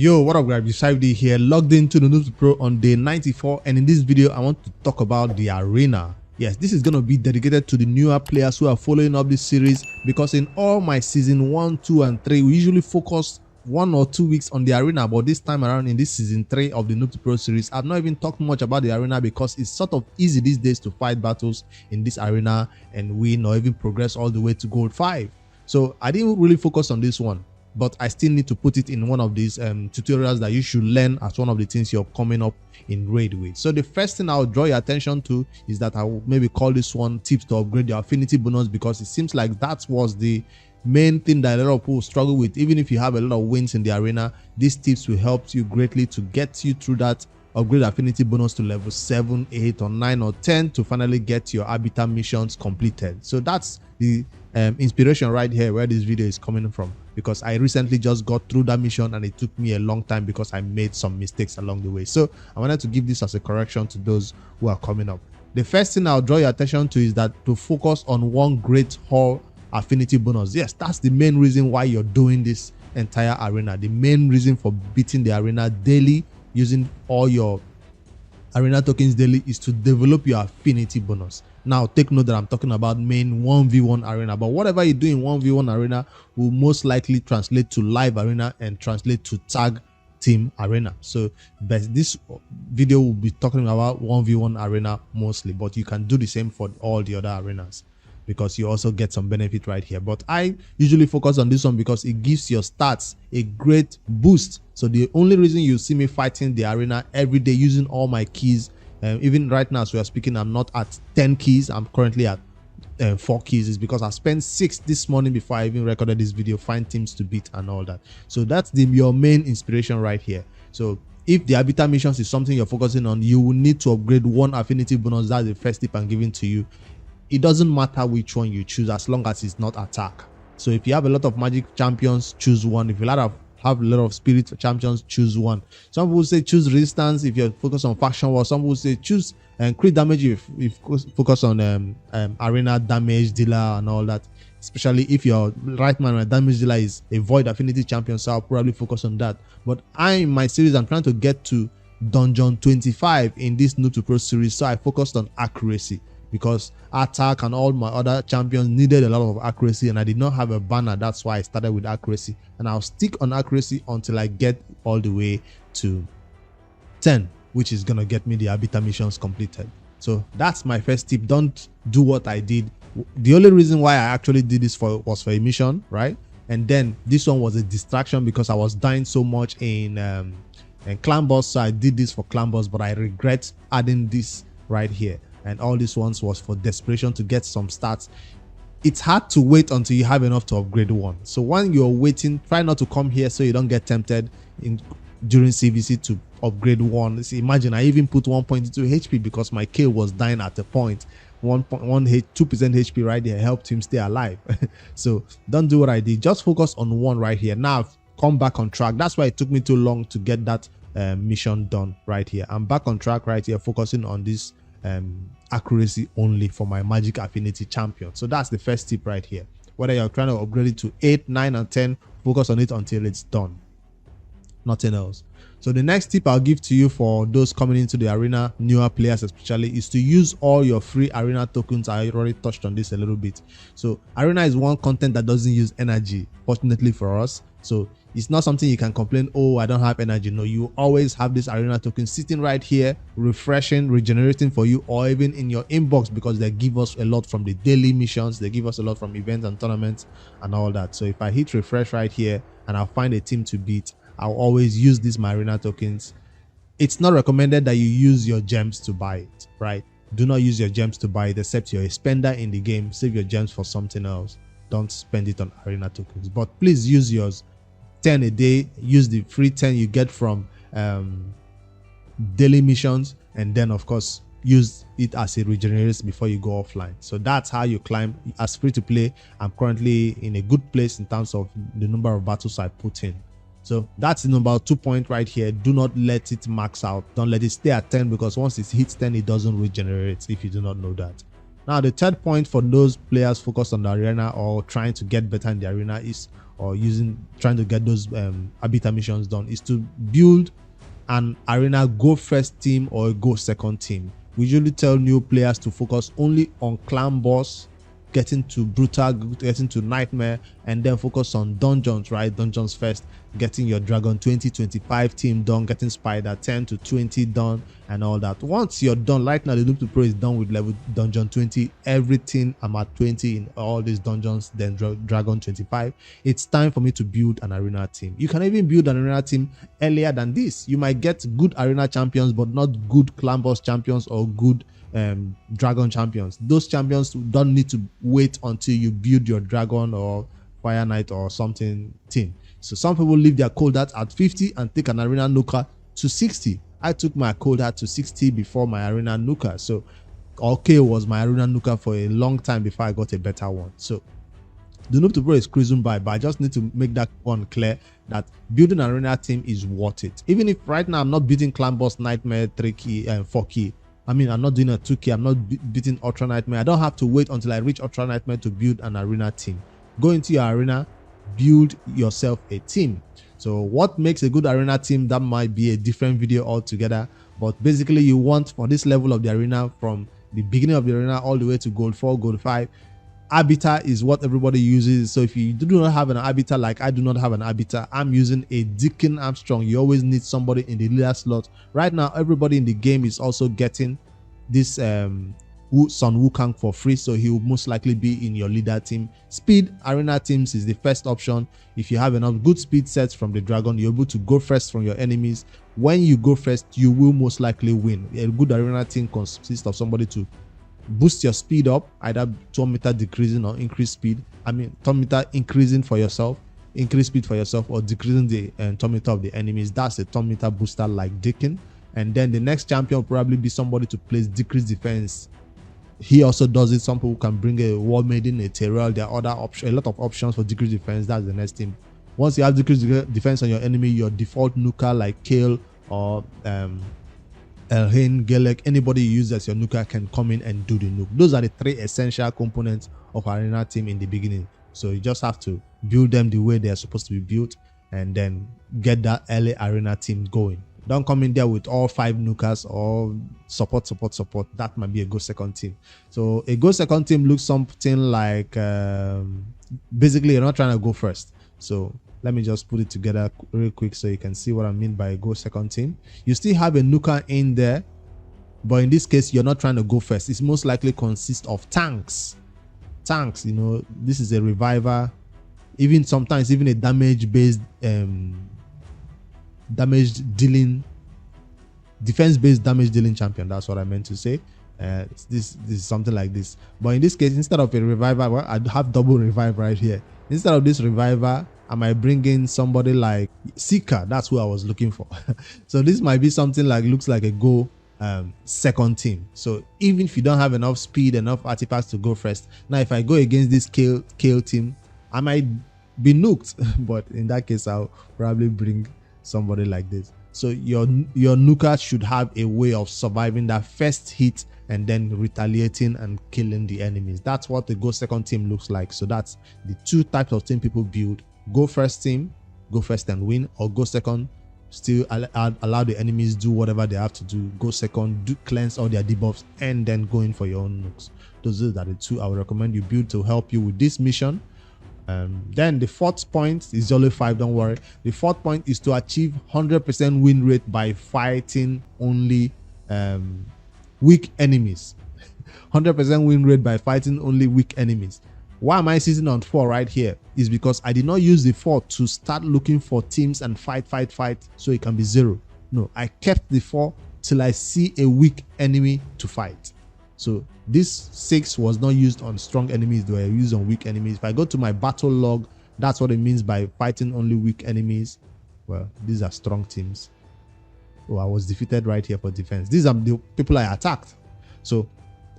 Yo, what up guys, it's 5D here, logged into the Noob Pro on day 94, and in this video I want to talk about the arena. Yes, this is going to be dedicated to the newer players who are following up this series, because in all my season 1, 2 and 3 we usually focus 1 or 2 weeks on the arena, but this time around in this season 3 of the Noob Pro series I've not even talked much about the arena, because it's sort of easy these days to fight battles in this arena and win or even progress all the way to gold 5. So I didn't really focus on this one, but I still need to put it in one of these tutorials that you should learn as one of the things you're coming up in raid with. So the first thing I'll draw your attention to is that I will maybe call this one tips to upgrade your affinity bonus, because it seems like that was the main thing that a lot of people struggle with. Even if you have a lot of wins in the arena, these tips will help you greatly to get you through that upgrade affinity bonus to level 7, 8 or 9 or 10 to finally get your Arbiter missions completed. So that's the inspiration right here where this video is coming from, because I recently just got through that mission and it took me a long time because I made some mistakes along the way. So I wanted to give this as a correction to those who are coming up. The first thing I'll draw your attention to is that to focus on one great haul affinity bonus. Yes, that's the main reason why you're doing this entire arena. The main reason for beating the arena daily using all your arena tokens daily is to develop your affinity bonus. Now take note that I'm talking about main 1v1 arena, but whatever you do in 1v1 arena will most likely translate to live arena and translate to tag team arena. So this video will be talking about 1v1 arena mostly, but you can do the same for all the other arenas, because you also get some benefit right here. But I usually focus on this one because it gives your stats a great boost. So the only reason you see me fighting the arena every day using all my keys, even right now as we are speaking, I'm not at 10 keys, I'm currently at 4 keys, is because I spent 6 this morning before I even recorded this video, find teams to beat and all that. So that's your main inspiration right here. So if the Arbiter missions is something you're focusing on, you will need to upgrade one affinity bonus. That's the first tip I'm giving to you. It doesn't matter which one you choose as long as it's not attack. So if you have a lot of magic champions, choose one. If you have a lot of spirit champions, choose one. Some people say choose resistance if you're focused on faction war. Some people say choose crit damage if you focus on arena damage dealer and all that. Especially if your right man damage dealer is a void affinity champion, so I'll probably focus on that. But in my series, I'm trying to get to dungeon 25 in this Noob to Pro series, so I focused on accuracy, because attack and all my other champions needed a lot of accuracy and I did not have a banner. That's why I started with accuracy, and I'll stick on accuracy until I get all the way to 10, which is gonna get me the Arbiter missions completed. So that's my first tip. Don't do what I did. The only reason why I actually did this was for a mission, right? And then this one was a distraction because I was dying so much in clan boss, so I did this for clan boss, but I regret adding this right here. And all these ones was for desperation to get some stats. It's hard to wait until you have enough to upgrade one. So when you're waiting, try not to come here so you don't get tempted during CVC to upgrade one. See, imagine I even put 1.2 HP because my kill was dying at a point. 2% HP right there helped him stay alive. So don't do what I did. Just focus on one right here. Now I've come back on track. That's why it took me too long to get that mission done right here. I'm back on track right here, focusing on this accuracy only for my magic affinity champion. So that's the first tip right here. Whether you're trying to upgrade it to 8, 9 and 10, focus on it until it's done, nothing else. So the next tip I'll give to you for those coming into the arena, newer players especially, is to use all your free arena tokens. I already touched on this a little bit. So arena is one content that doesn't use energy, fortunately for us. So it's not something you can complain, oh, I don't have energy. No, you always have this arena token sitting right here, refreshing, regenerating for you, or even in your inbox, because they give us a lot from the daily missions, they give us a lot from events and tournaments and all that. So if I hit refresh right here and I'll find a team to beat, I'll always use these arena tokens. It's not recommended that you use your gems to buy it, right? Do not use your gems to buy it, except you're a spender in the game. Save your gems for something else. Don't spend it on arena tokens, but please use yours. 10 a day. Use the free 10 you get from daily missions, and then of course use it as a regenerator before you go offline. So that's how you climb. As free to play, I'm currently in a good place in terms of the number of battles I put in. So that's the number 2 point right here. Do not let it max out. Don't let it stay at 10, because once it hits 10 it doesn't regenerate, if you do not know that. Now, the third point for those players focused on the arena or trying to get better in the arena is, or trying to get those Arbiter missions done, is to build an arena go first team or a go second team. We usually tell new players to focus only on clan boss, getting to brutal, getting to nightmare, and then focus on dungeons, right? Dungeons first, getting your Dragon 2025 team done, getting Spider 10 to 20 done, and all that. Once you're done, right now the Noob to Pro is done with level dungeon 20, everything. I'm at 20 in all these dungeons, then Dragon 25. It's time for me to build an arena team. You can even build an arena team earlier than this. You might get good arena champions, but not good clan boss champions or good dragon champions. Those champions don't need to wait until you build your dragon or fire knight or something team. So some people leave their cold heart at 50 and take an arena nuker to 60. I took my cold heart to 60 before my arena nuker. So okay was my arena nuker for a long time before I got a better one. So the Noob to Pro is cruising by, but I just need to make that one clear that building an arena team is worth it. Even if right now I'm not beating clan boss nightmare 3 key and 4 key. I mean, I'm not doing a 2K, I'm not beating Ultra Nightmare. I don't have to wait until I reach Ultra Nightmare to build an arena team. Go into your arena, build yourself a team. So what makes a good arena team? That might be a different video altogether. But basically, you want for this level of the arena, from the beginning of the arena all the way to gold 4, gold 5, Arbiter is what everybody uses. So if you do not have an Arbiter, like I do not have an Arbiter, I'm using a Deacon Armstrong. You always need somebody in the leader slot. Right now, everybody in the game is also getting this Sun Wukong for free, so he will most likely be in your leader team. Speed arena teams is the first option. If you have enough good speed sets from the dragon, you're able to go first from your enemies. When you go first, you will most likely win. A good arena team consists of somebody to boost your speed up, either 2 meter decreasing or increase speed. I mean, 2 meter increasing for yourself, increase speed for yourself, or decreasing the 2 meter of the enemies. That's a 2 meter booster like Deacon. And then the next champion will probably be somebody to place decrease defense. He also does it. Some people can bring a War Maiden, a Terrell. There are other options, a lot of options for decrease defense. That's the next team. Once you have decrease defense on your enemy, your default nuker like Kale or Elhain, Galek, anybody you use as your nuker can come in and do the nuke. Those are the 3 essential components of arena team in the beginning. So you just have to build them the way they are supposed to be built and then get that early arena team going. Don't come in there with all 5 nukers or support. That might be a go second team. So a go second team looks something like basically you're not trying to go first. So let me just put it together real quick so you can see what I mean by a go second team. You still have a nuker in there, but in this case you're not trying to go first. It's most likely consist of tanks. You know, this is a reviver, even sometimes even a damage based defense based damage dealing champion. That's what I meant to say. This is something like this, but in this case, instead of a reviver, well, I have double revive right here. Instead of this reviver, I might bring in somebody like Seeker. That's who I was looking for. So this might be something like, looks like a go second team. So even if you don't have enough speed, enough artifacts to go first, now if I go against this Kale team, I might be nuked. But in that case, I'll probably bring somebody like this. So your nuker should have a way of surviving that first hit and then retaliating and killing the enemies. That's what the go second team looks like. So that's the 2 types of team people build. Go first team, go first and win, or go second, still allow the enemies do whatever they have to do. Go second, cleanse all their debuffs, and then go in for your own nukes. Those are the 2 I would recommend you build to help you with this mission. Then the 4th point is only 5, don't worry. The 4th point is to achieve 100% win rate by fighting only weak enemies. 100% win rate by fighting only weak enemies. Why am I sitting on 4 right here? Is because I did not use the 4 to start looking for teams and fight so it can be 0. No, I kept the 4 till I see a weak enemy to fight. So this 6 was not used on strong enemies, they were used on weak enemies. If I go to my battle log, that's what it means by fighting only weak enemies. Well, these are strong teams. Oh, I was defeated right here for defense. These are the people I attacked. So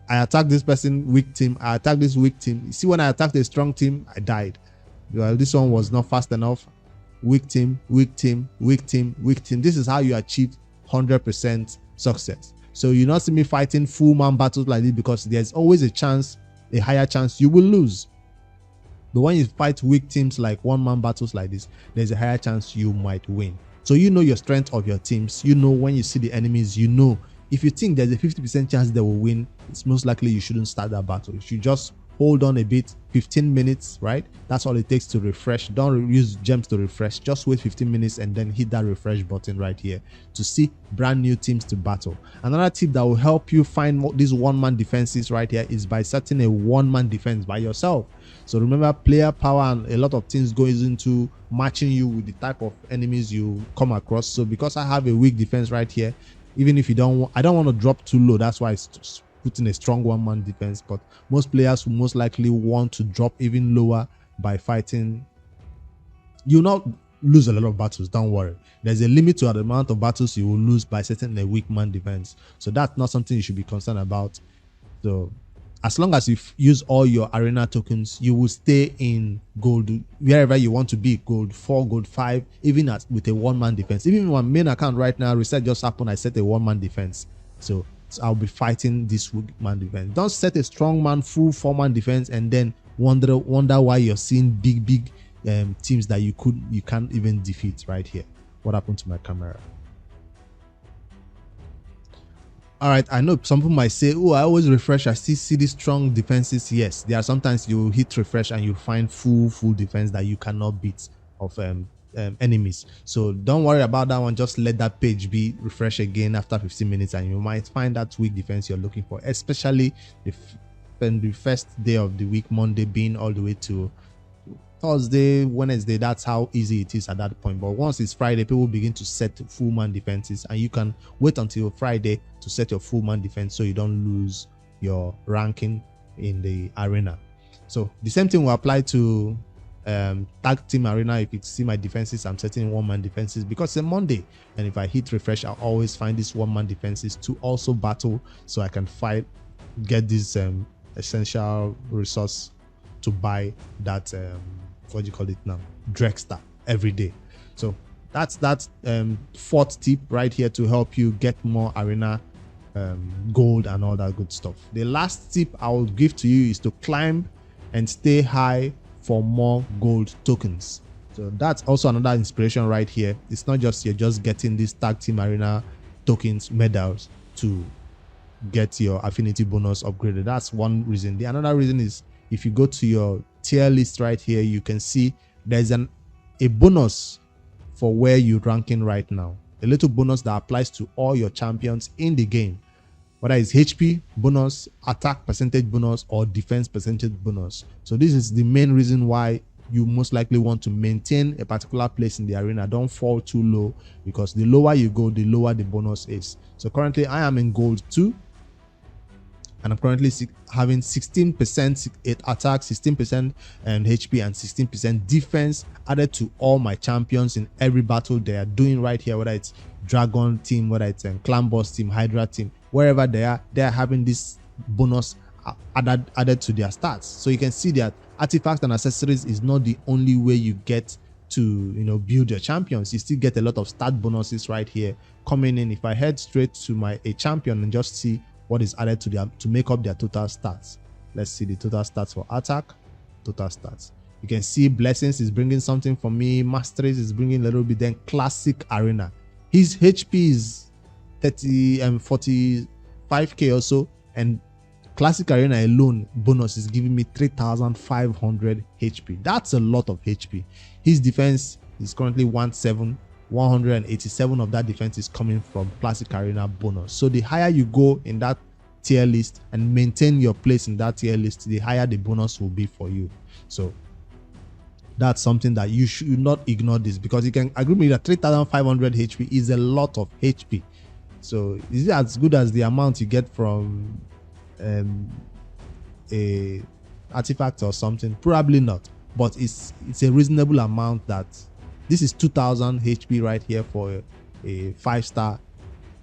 I attacked this person, weak team. I attacked this weak team. You see, when I attacked a strong team, I died. Well, this one was not fast enough. Weak team, weak team, weak team, weak team. This is how you achieve 100% success. So you not see me fighting full man battles like this, because there's always a chance, a higher chance you will lose. But when you fight weak teams like one man battles like this, there's a higher chance you might win. So you know your strength of your teams. You know when you see the enemies, you know if you think there's a 50% chance they will win, it's most likely you shouldn't start that battle. You should just hold on a bit, 15 minutes, right? That's all it takes to refresh. Don't use gems to refresh. Just wait 15 minutes and then hit that refresh button right here to see brand new teams to battle. Another tip that will help you find what these one-man defenses right here is by setting a one-man defense by yourself. So remember, player power and a lot of things goes into matching you with the type of enemies you come across. So because I have a weak defense right here, even if you don't, I don't want to drop too low. That's why it's putting a strong one-man defense. But most players will most likely want to drop even lower by fighting. You'll not lose a lot of battles, don't worry. There's a limit to the amount of battles you will lose by setting a weak man defense. So that's not something you should be concerned about. So as long as you use all your arena tokens, you will stay in gold wherever you want to be, gold 4, gold 5, even with a one-man defense. Even my main account right now, reset just happened, I set a one-man defense. So I'll be fighting this weak-man defense. Don't set a strong man, full 4-man defense and then wonder why you're seeing big teams that you can't even defeat right here. What happened to my camera? All right, I know some people might say, oh, I always refresh, I still see these strong defenses. Yes, there are sometimes you hit refresh and you find full defense that you cannot beat of enemies. So don't worry about that one. Just let that page be refresh again after 15 minutes and you might find that weak defense you're looking for, especially the first day of the week, Monday being all the way to Thursday, Wednesday. That's how easy it is at that point. But once it's Friday, people begin to set full man defenses, and you can wait until Friday to set your full man defense so you don't lose your ranking in the arena. So the same thing will apply to tag team arena. If you see my defenses, I'm setting one-man defenses because it's a Monday, and if I hit refresh, I'll always find this one-man defenses to also battle, so I can fight, get this essential resource to buy that what do you call it now, Drexter every day. So that's that fourth tip right here to help you get more arena gold and all that good stuff. The last tip I will give to you is to climb and stay high for more gold tokens. So that's also another inspiration right here. It's not just you're just getting these tag team arena tokens, medals to get your affinity bonus upgraded. That's one reason. The another reason is if you go to your tier list right here, you can see there's a bonus for where you're ranking right now, a little bonus that applies to all your champions in the game, whether it's HP bonus, attack percentage bonus, or defense percentage bonus. So this is the main reason why you most likely want to maintain a particular place in the arena. Don't fall too low, because the lower you go, the lower the bonus is. So currently I am in gold 2, and I'm currently having 16% attack, 16% HP, and 16% defense added to all my champions in every battle they are doing right here, whether it's Dragon team, whether it's Clan Boss team, Hydra team, wherever they are having this bonus added to their stats. So you can see that artifacts and accessories is not the only way you get to build your champions. You still get a lot of stat bonuses right here coming in. If I head straight to a champion and just see what is added to make up their total stats. Let's see the total stats for attack, total stats. You can see blessings is bringing something for me, masteries is bringing a little bit, then classic arena. His HP is 45k or so, and classic arena alone bonus is giving me 3,500 HP. That's a lot of HP. His defense is currently 187 of that defense is coming from classic arena bonus. So the higher you go in that tier list and maintain your place in that tier list, the higher the bonus will be for you. So that's something that you should not ignore this, because you can agree with me that 3,500 HP is a lot of HP. So is it as good as the amount you get from a artifact or something? Probably not, but it's a reasonable amount. That this is 2,000 HP right here for a 5-star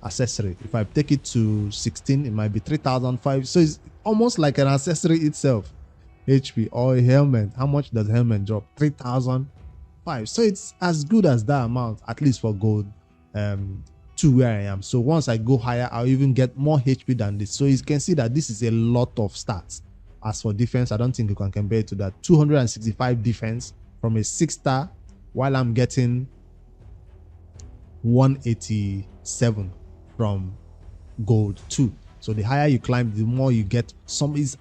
accessory. If I take it to 16, it might be 3,005. So it's almost like an accessory itself. HP or a helmet. How much does helmet drop? 3,005. So it's as good as that amount, at least for gold to where I am. So once I go higher, I'll even get more HP than this. So you can see that this is a lot of stats. As for defense, I don't think you can compare it to that. 265 defense from a 6-star, while I'm getting 187 from gold 2. So the higher you climb, the more you get. It's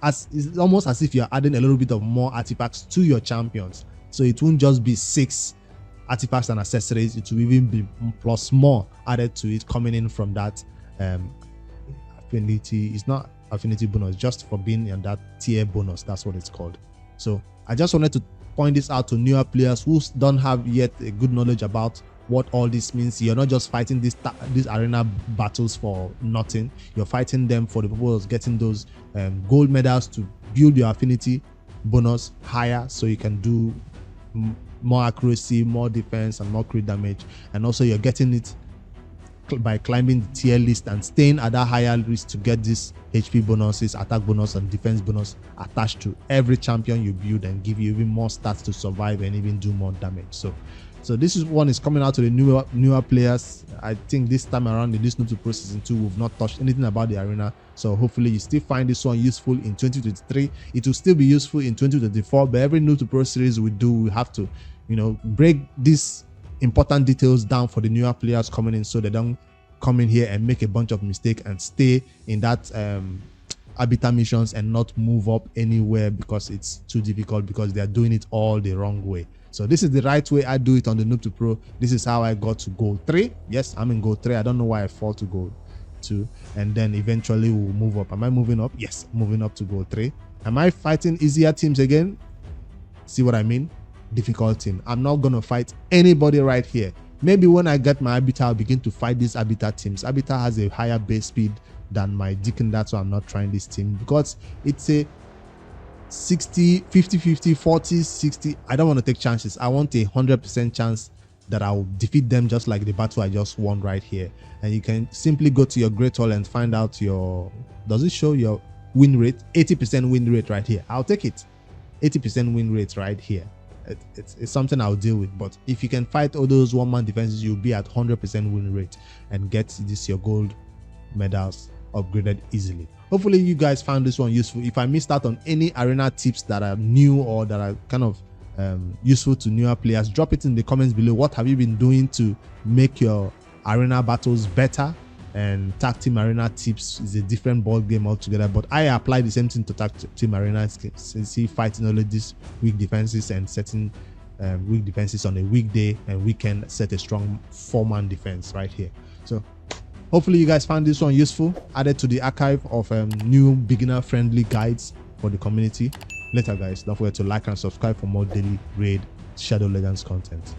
almost as if you're adding a little bit of more artifacts to your champions. So it won't just be 6 artifacts and accessories, it will even be plus more added to it, coming in from that affinity. It's not affinity bonus, just for being in that tier bonus, that's what it's called. So I just wanted to point this out to newer players who don't have yet a good knowledge about what all this means. You're not just fighting these arena battles for nothing. You're fighting them for the purpose of getting those gold medals to build your affinity bonus higher, so you can do more accuracy, more defense, and more crit damage. And also you're getting it by climbing the tier list and staying at that higher list to get these HP bonuses, attack bonus, and defense bonus attached to every champion you build, and give you even more stats to survive and even do more damage. So this one is coming out to the newer players. I think this time around in this Noob to Pro Season 2, we've not touched anything about the arena. So hopefully you still find this one useful in 2023. It will still be useful in 2024. But every Noob to Pro series we do, we have to, break these important details down for the newer players coming in, so they don't come in here and make a bunch of mistakes and stay in that Arbiter missions and not move up anywhere because it's too difficult, because they are doing it all the wrong way. So this is the right way I do it on the Noob to Pro. This is how I got to gold 3. Yes, I'm in gold 3. I don't know why I fall to gold 2, and then eventually we'll move up. Am I moving up? Yes, moving up to gold 3. Am I fighting easier teams again? See what I mean? Difficult team. I'm not gonna fight anybody right here. Maybe when I get my Arbiter, I'll begin to fight these Arbiter teams. Arbiter has a higher base speed than my Deacon. That's why I'm not trying this team, because it's a 60, 50, 50, 40, 60. I don't want to take chances. I want a 100% chance that I'll defeat them, just like the battle I just won right here. And you can simply go to your Great Hall and find out your, does it show your win rate? 80% win rate right here. I'll take it. 80% win rate right here. It's something I'll deal with. But if you can fight all those one-man defenses, you'll be at 100% win rate and get this your gold medals upgraded easily. Hopefully you guys found this one useful. If I missed out on any arena tips that are new or that are kind of useful to newer players, drop it in the comments below. What have you been doing to make your arena battles better? And tag team arena tips is a different ball game altogether, but I apply the same thing to tag team arena, since fighting all of these weak defenses and setting weak defenses on a weekday and weekend, set a strong 4-man defense right here. So hopefully you guys found this one useful, added to the archive of new beginner friendly guides for the community. Later guys, don't forget to like and subscribe for more daily raid Shadow Legends content.